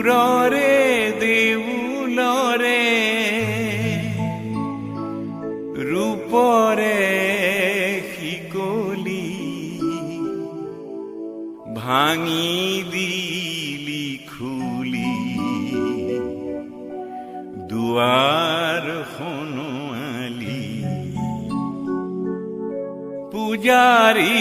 সুৰৰে দেউলৰে ৰূপৰে শিকলি ভাঙি দিলি খুলি দুৱাৰ খনোৱালি পূজাৰী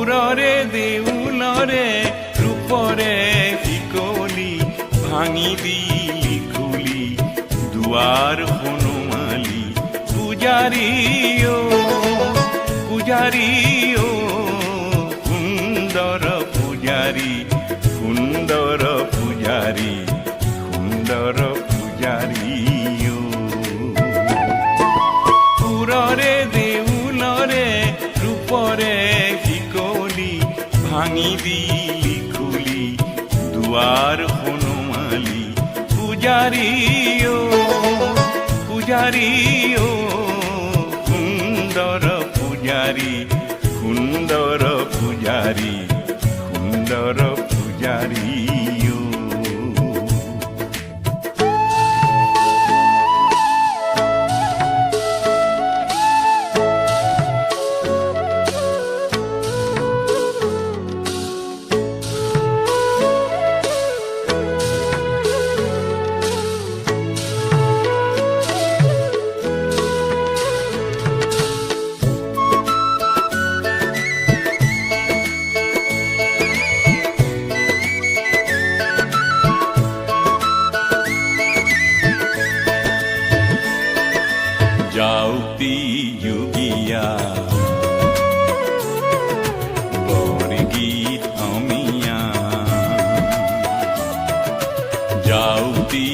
সুৰৰে দেউলৰে ৰূপৰে শিকলি ভাঙি দিলি খুলি দুৱাৰ খনোৱালি পূজাৰী পূজাৰী সুন্দৰ পূজাৰী সুন্দৰ পূজাৰী সুন্দৰ পূজাৰী সুৰৰে দেউলৰে ৰূপৰে ভাঙি দিলি খুলি দুৱাৰ খনোৱালি পূজাৰী পূজাৰী সুন্দৰ পূজাৰী সুন্দৰ পূজাৰী সুন্দৰ পূজাৰী যাওঁতি যোগীয়া বৰগীত অমিয়া যাওঁতি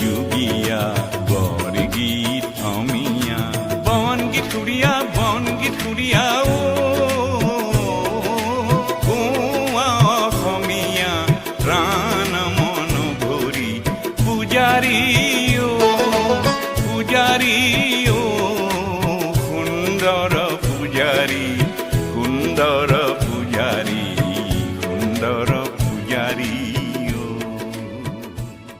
যোগীয়া বৰগীত অমিয়া বনগীত সুৰীয়া অসমীয়া প্ৰাণ মন ভৰি পূজাৰী পূজাৰী সুন্দৰ পূজাৰী সুন্দৰ পূজাৰী সুন্দৰ পূজাৰী